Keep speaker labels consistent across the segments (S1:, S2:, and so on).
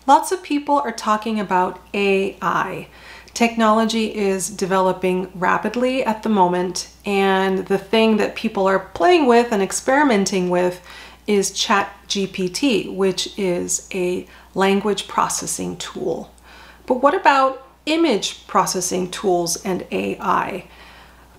S1: Lots of people are talking about AI. Technology is developing rapidly at the moment, and the thing that people are playing with and experimenting with is ChatGPT, which is a language processing tool. But what about image processing tools and AI?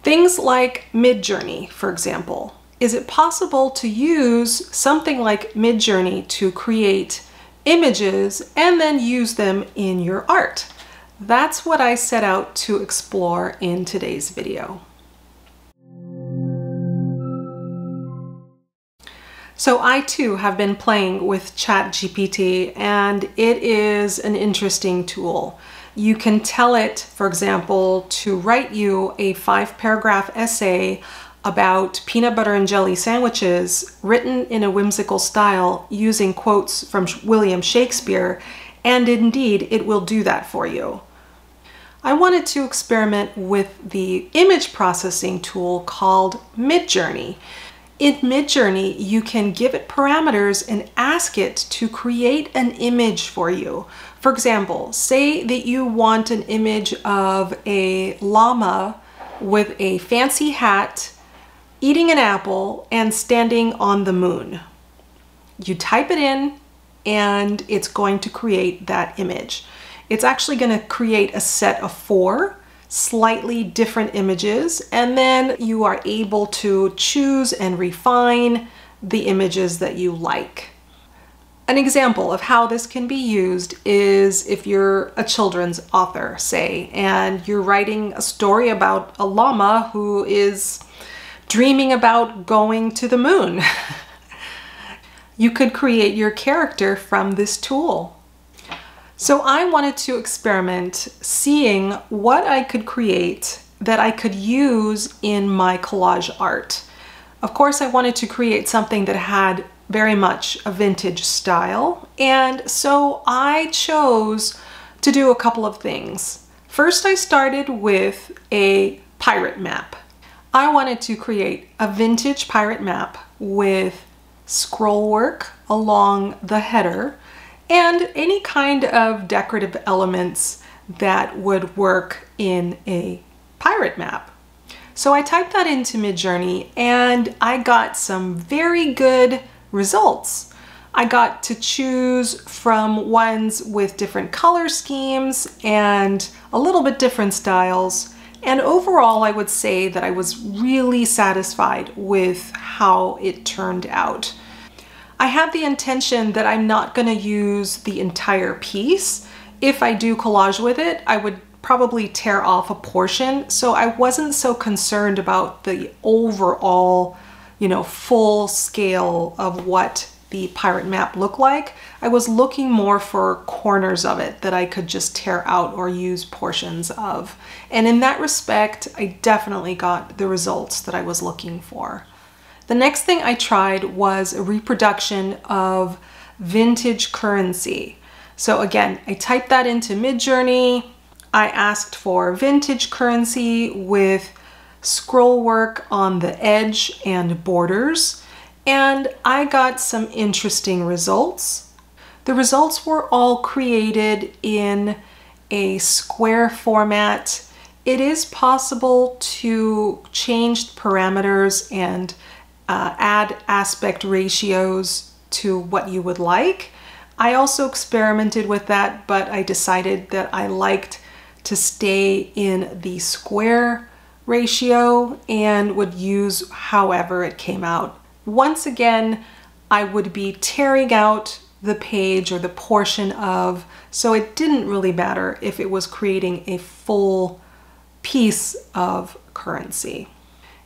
S1: Things like MidJourney, for example. Is it possible to use something like MidJourney to create images and then use them in your art? That's what I set out to explore in today's video. So I too have been playing with ChatGPT, and it is an interesting tool. You can tell it, for example, to write you a 5-paragraph essay about peanut butter and jelly sandwiches written in a whimsical style using quotes from William Shakespeare, and indeed it will do that for you. I wanted to experiment with the image processing tool called MidJourney. In MidJourney, you can give it parameters and ask it to create an image for you. For example, say that you want an image of a llama with a fancy hat, eating an apple, and standing on the moon. You type it in and it's going to create that image. It's actually going to create a set of 4 slightly different images, and then you are able to choose and refine the images that you like. An example of how this can be used is if you're a children's author, say, and you're writing a story about a llama who is dreaming about going to the moon. You could create your character from this tool. So I wanted to experiment seeing what I could create that I could use in my collage art. Of course, I wanted to create something that had very much a vintage style, and so I chose to do a couple of things. First, I started with a pirate map. I wanted to create a vintage pirate map with scroll work along the header and any kind of decorative elements that would work in a pirate map. So I typed that into MidJourney and I got some very good results. I got to choose from ones with different color schemes and a little bit different styles. And overall, I would say that I was really satisfied with how it turned out. I had the intention that I'm not going to use the entire piece. If I do collage with it, I would probably tear off a portion. So I wasn't so concerned about the overall, full scale of what the pirate map looked like. I was looking more for corners of it that I could just tear out or use portions of. And in that respect, I definitely got the results that I was looking for. The next thing I tried was a reproduction of vintage currency. So again, I typed that into MidJourney. I asked for vintage currency with scroll work on the edge and borders, and I got some interesting results. The results were all created in a square format. It is possible to change parameters and add aspect ratios to what you would like. I also experimented with that, but I decided that I liked to stay in the square ratio and would use however it came out. Once again, I would be tearing out the page or the portion of, so it didn't really matter if it was creating a full piece of currency.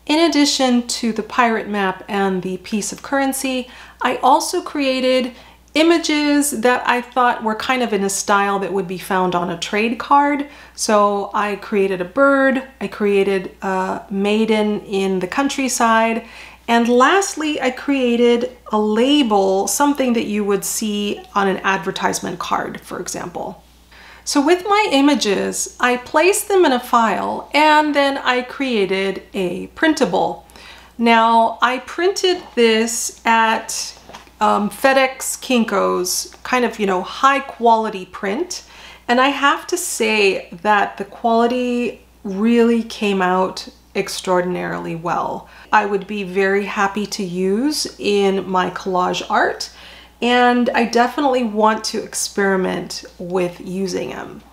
S1: In addition to the pirate map and the piece of currency, I also created images that I thought were kind of in a style that would be found on a trade card. So I created a bird, I created a maiden in the countryside, and lastly, I created a label, something that you would see on an advertisement card, for example. So with my images, I placed them in a file and then I created a printable. Now I printed this at FedEx, Kinko's, kind of, you know, high quality print. And I have to say that the quality really came out extraordinarily well. I would be very happy to use in my collage art, and I definitely want to experiment with using them.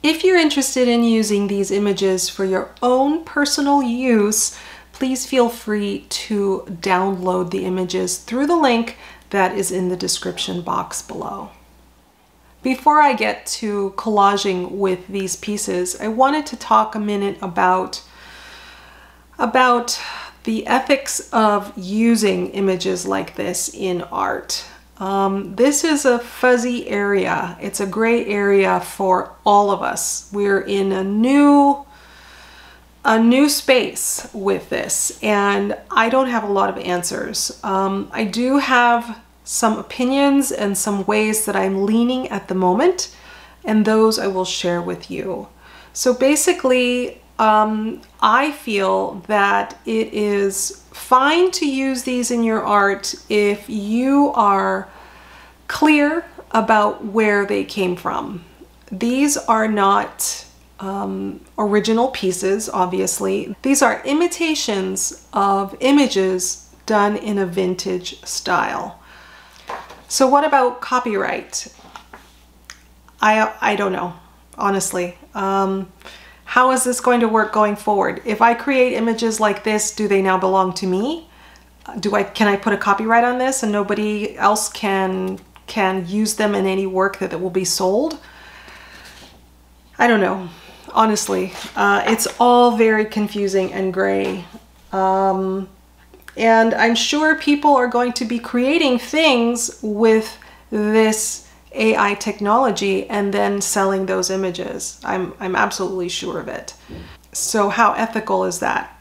S1: If you're interested in using these images for your own personal use, please feel free to download the images through the link that is in the description box below. Before I get to collaging with these pieces, I wanted to talk a minute about the ethics of using images like this in art. This is a fuzzy area. It's a gray area for all of us. We're in a new space with this, and I don't have a lot of answers. I do have some opinions and some ways that I'm leaning at the moment, and those I will share with you. So basically, I feel that it is fine to use these in your art if you are clear about where they came from. These are not original pieces, obviously. These are imitations of images done in a vintage style. So what about copyright? I don't know, honestly. How is this going to work going forward? If I create images like this, do they now belong to me? Can I put a copyright on this and nobody else can use them in any work that will be sold? I don't know, honestly. It's all very confusing and gray. And I'm sure people are going to be creating things with this AI technology and then selling those images. I'm absolutely sure of it. So how ethical is that?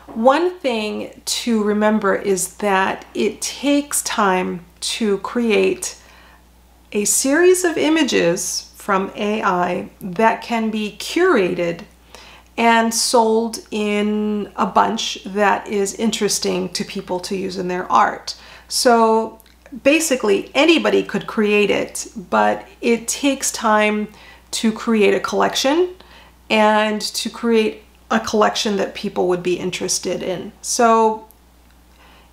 S1: One thing to remember is that it takes time to create a series of images from AI that can be curated and sold in a bunch that is interesting to people to use in their art. So basically anybody could create it, but it takes time to create a collection and to create a collection that people would be interested in. So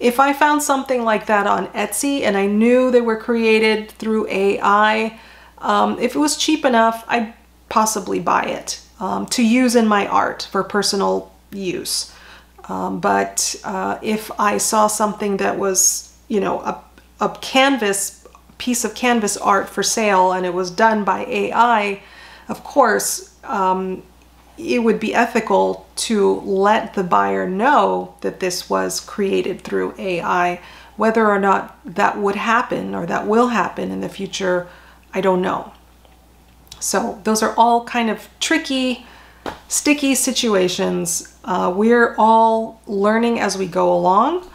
S1: if I found something like that on Etsy and I knew they were created through AI, if it was cheap enough, I'd possibly buy it to use in my art for personal use. But if I saw something that was, you know, a piece of canvas art for sale and it was done by AI, of course, it would be ethical to let the buyer know that this was created through AI. Whether or not that would happen or that will happen in the future, I don't know. So those are all kind of tricky, sticky situations. We're all learning as we go along.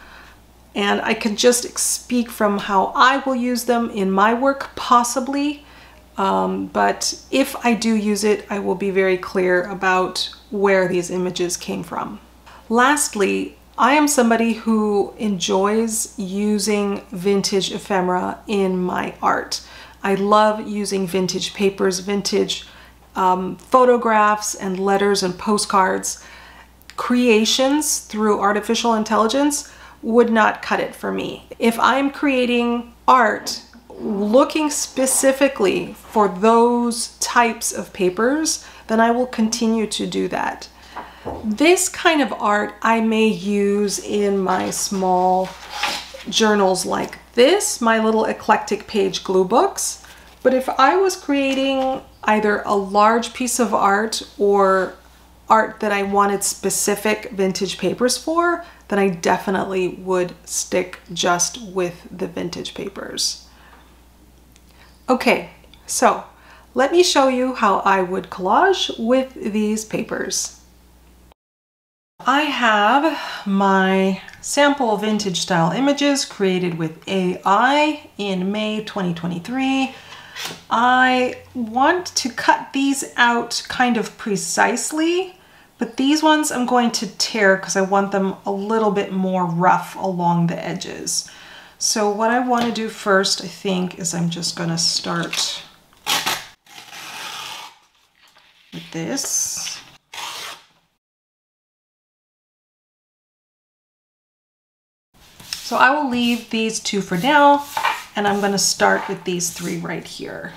S1: And I can just speak from how I will use them in my work, possibly. But if I do use it, I will be very clear about where these images came from. Lastly, I am somebody who enjoys using vintage ephemera in my art. I love using vintage papers, vintage photographs and letters and postcards. Creations through artificial intelligence would not cut it for me. If I'm creating art looking specifically for those types of papers, then I will continue to do that. This kind of art I may use in my small journals like this, my little eclectic page glue books. But if I was creating either a large piece of art or art that I wanted specific vintage papers for, then I definitely would stick just with the vintage papers. Okay, so let me show you how I would collage with these papers. I have my sample vintage style images created with AI in May 2023. I want to cut these out kind of precisely, but these ones I'm going to tear because I want them a little bit more rough along the edges. So what I want to do first, I think, is I'm just going to start with this. So I will leave these two for now, and I'm going to start with these three right here.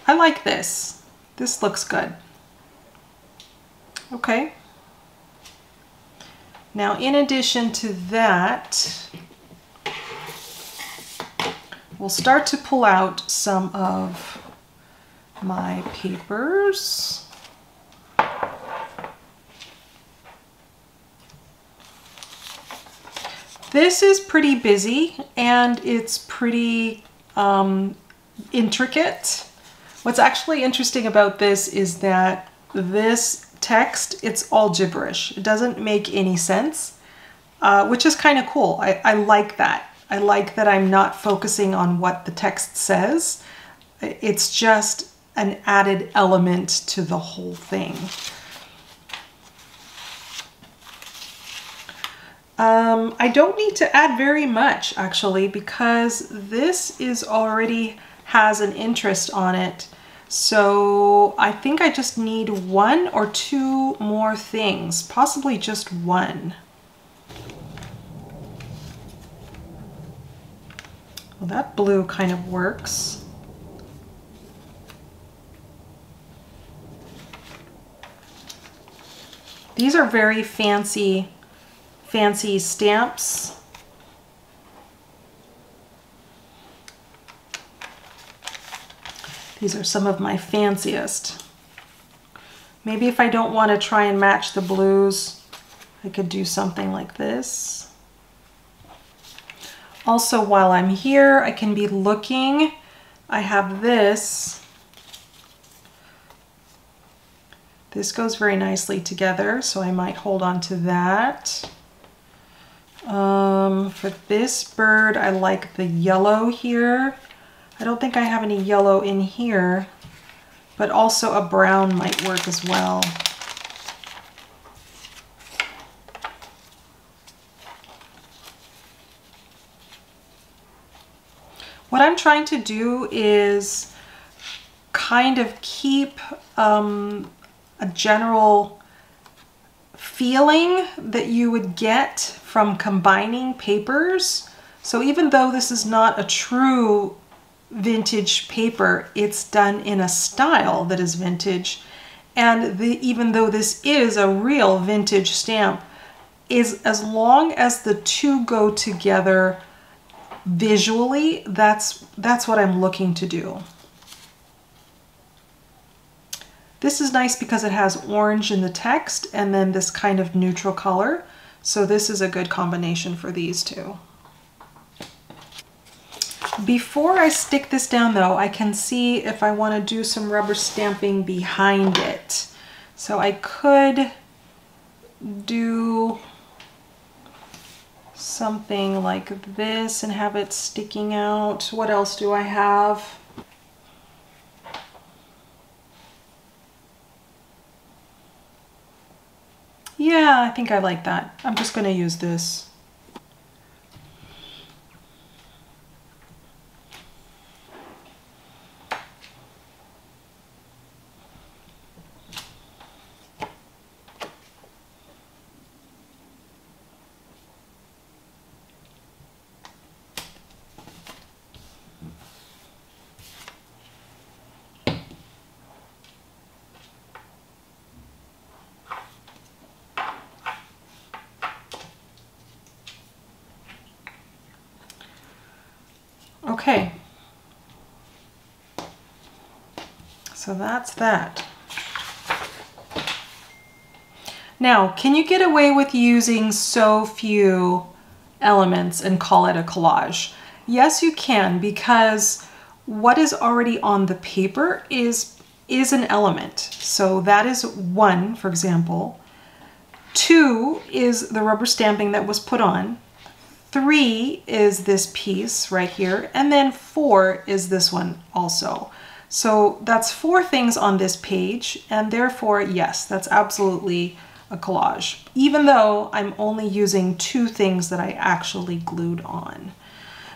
S1: I like this. This looks good. Okay. Now, in addition to that, we'll start to pull out some of my papers. This is pretty busy and it's pretty intricate. What's actually interesting about this is that this text, it's all gibberish. It doesn't make any sense, which is kind of cool. I like that. I like that I'm not focusing on what the text says. It's just an added element to the whole thing. I don't need to add very much actually, because this is already has an interest on it. So I think I just need one or two more things, possibly just one. Well, that blue kind of works. These are very fancy stamps. These are some of my fanciest. Maybe if I don't want to try and match the blues, I could do something like this. Also, while I'm here, I can be looking. I have this. This goes very nicely together, so I might hold on to that. For this bird, I like the yellow here. I don't think I have any yellow in here, but also a brown might work as well. What I'm trying to do is kind of keep a general feeling that you would get from combining papers. So even though this is not a true vintage paper, it's done in a style that is vintage. And even though this is a real vintage stamp, is as long as the two go together visually, that's what I'm looking to do. This is nice because it has orange in the text and then this kind of neutral color. So this is a good combination for these two. Before I stick this down though, I can see if I want to do some rubber stamping behind it. So I could do something like this and have it sticking out. What else do I have? Yeah, I think I like that. I'm just going to use this. Okay, so that's that. Now, can you get away with using so few elements and call it a collage? Yes, you can, because what is already on the paper is an element. So that is one, for example. Two is the rubber stamping that was put on. 3 is this piece right here, and then 4 is this one also. So that's 4 things on this page, and therefore, yes, that's absolutely a collage, even though I'm only using 2 things that I actually glued on.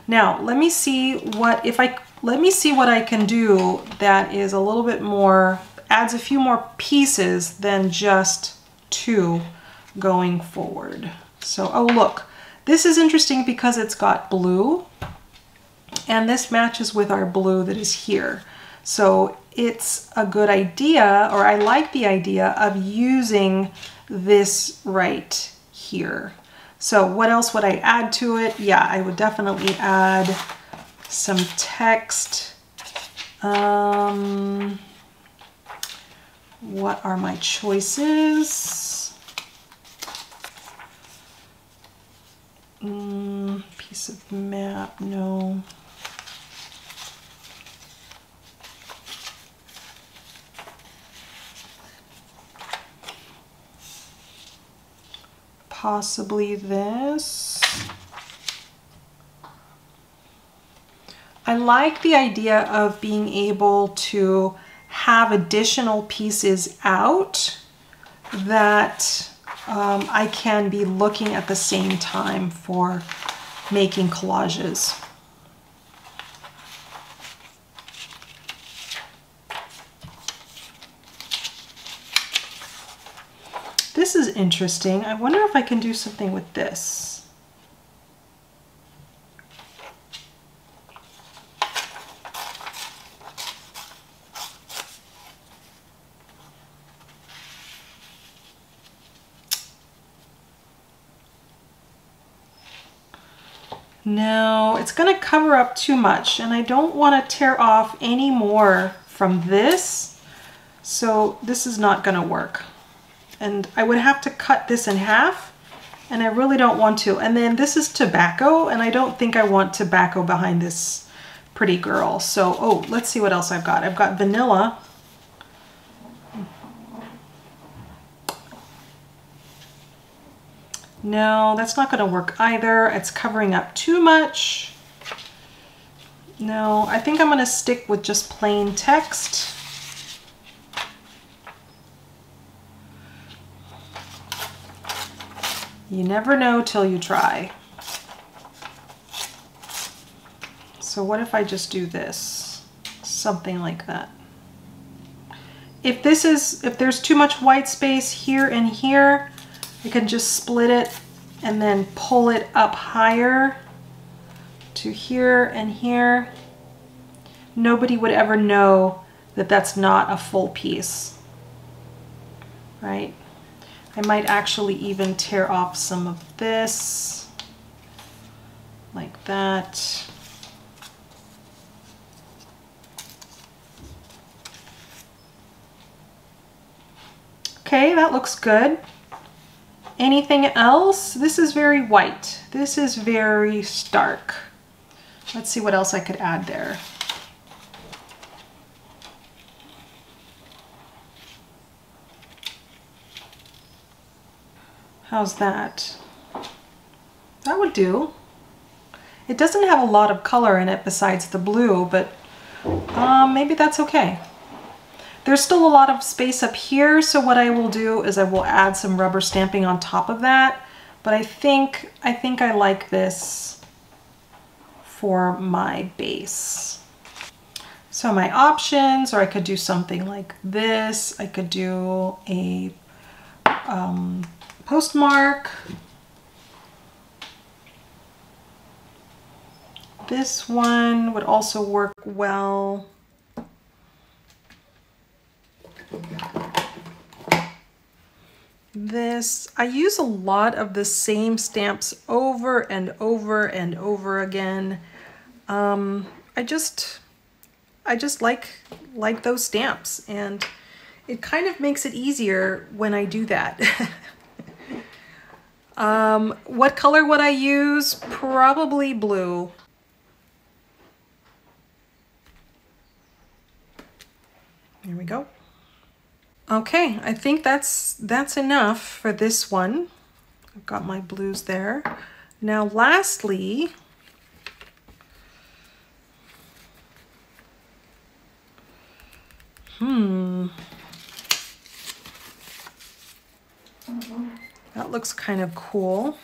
S1: Now, let me see what I can do that is a little bit more, adds a few more pieces than just 2 going forward. So, oh look, this is interesting because it's got blue, and this matches with our blue that is here. So it's a good idea, or I like the idea of using this right here. So what else would I add to it? Yeah, I would definitely add some text. What are my choices? Piece of map, no. Possibly this. I like the idea of being able to have additional pieces out that I can be looking at the same time for making collages. This is interesting. I wonder if I can do something with this. No, it's going to cover up too much, and I don't want to tear off any more from this, so this is not going to work. And I would have to cut this in half, and I really don't want to. And then this is tobacco, and I don't think I want tobacco behind this pretty girl. So, oh, let's see what else I've got. I've got vanilla. No, that's not going to work either. It's covering up too much. No, I think I'm going to stick with just plain text. You never know till you try. So what if I just do this? Something like that. If there's too much white space here and here, I can just split it and then pull it up higher to here and here. Nobody would ever know that that's not a full piece, right? I might actually even tear off some of this, like that. Okay, that looks good. Anything else? This is very white. This is very stark. Let's see what else I could add there. How's that? That would do. It doesn't have a lot of color in it besides the blue, but maybe that's okay. There's still a lot of space up here, so what I will do is I will add some rubber stamping on top of that, but I think I like this for my base. So my options, or I could do something like this. I could do a postmark. This one would also work well. This, I use a lot of the same stamps over and over and over again. I just like those stamps, and it kind of makes it easier when I do that. What color would I use? Probably blue. There we go. Okay, I think that's enough for this one. I've got my blues there. Now lastly, looks kind of cool.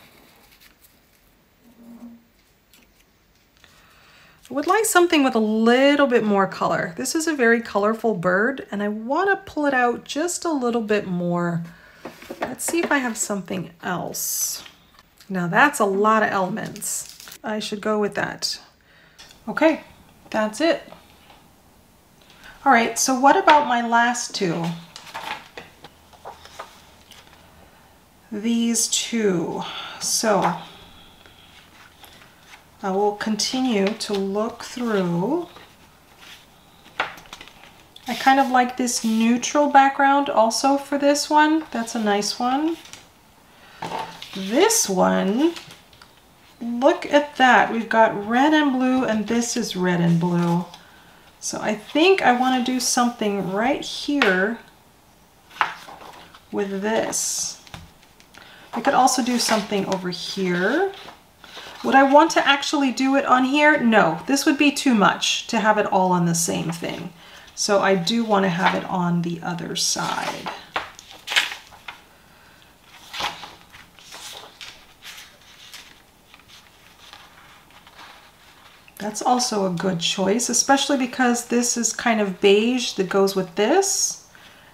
S1: I would like something with a little bit more color. This is a very colorful bird and I want to pull it out just a little bit more. Let's see if I have something else. Now that's a lot of elements. I should go with that. Okay, that's it. All right, so what about my last two? These two. So I will continue to look through. I kind of like this neutral background also for this one. That's a nice one. This one, look at that. We've got red and blue, and this is red and blue. So I think I want to do something right here with this. I could also do something over here. Would I want to actually do it on here? No, this would be too much to have it all on the same thing. So I do want to have it on the other side. That's also a good choice, especially because this is kind of beige that goes with this,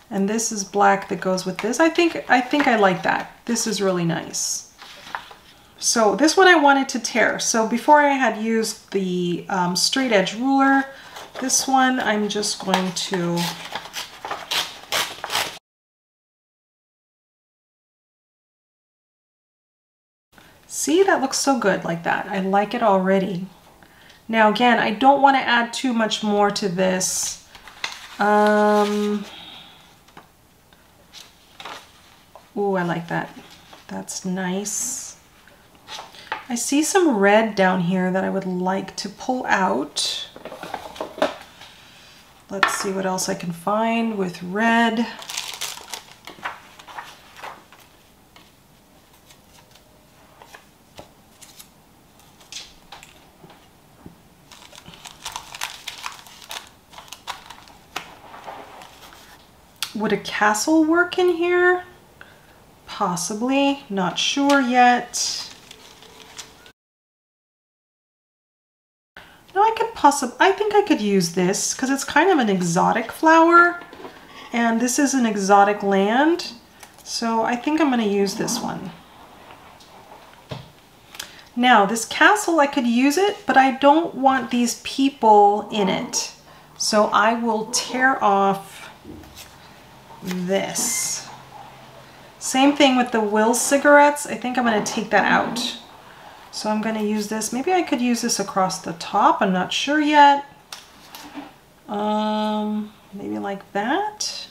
S1: and this is black that goes with this. I think I like that. This is really nice. So this one I wanted to tear. So before I had used the straight edge ruler, this one I'm just going to see, that looks so good like that. I like it already. Now again, I don't want to add too much more to this. Ooh, I like that. That's nice. I see some red down here that I would like to pull out. Let's see what else I can find with red. Would a castle work in here? Possibly, not sure yet. No, I think I could use this because it's kind of an exotic flower and this is an exotic land. So I think I'm going to use this one. Now this castle, I could use it, but I don't want these people in it. So I will tear off this. Same thing with the Will cigarettes. I think I'm going to take that out. So I'm going to use this. Maybe I could use this across the top. I'm not sure yet. Maybe like that.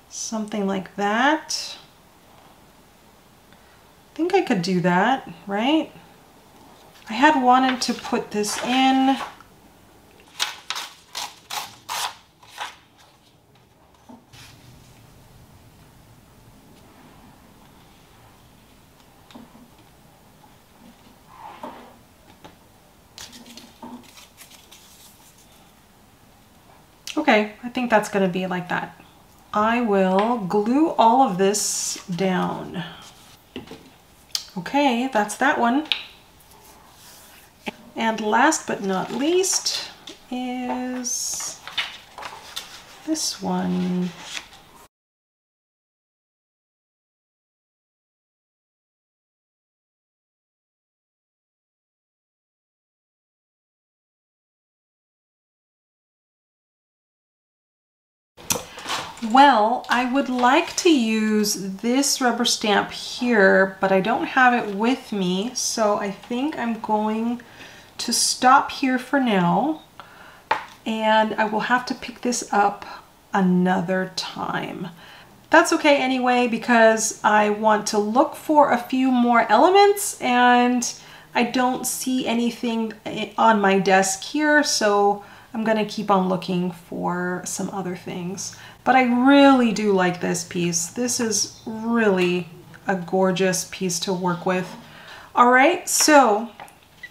S1: Something like that. I think I could do that, right? I had wanted to put this in. Okay, I think that's going to be like that. I will glue all of this down. Okay, that's that one. And last but not least is this one. Well, I would like to use this rubber stamp here, but I don't have it with me, so I think I'm going to stop here for now, and I will have to pick this up another time. That's okay anyway, because I want to look for a few more elements, and I don't see anything on my desk here, so I'm going to keep on looking for some other things. But I really do like this piece. This is really a gorgeous piece to work with. All right, so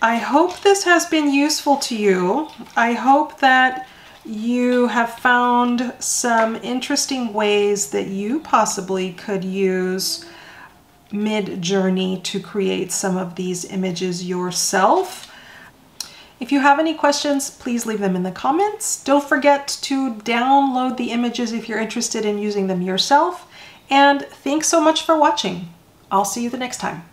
S1: I hope this has been useful to you. I hope that you have found some interesting ways that you possibly could use MidJourney to create some of these images yourself. If you have any questions, please leave them in the comments. Don't forget to download the images if you're interested in using them yourself. And thanks so much for watching. I'll see you the next time.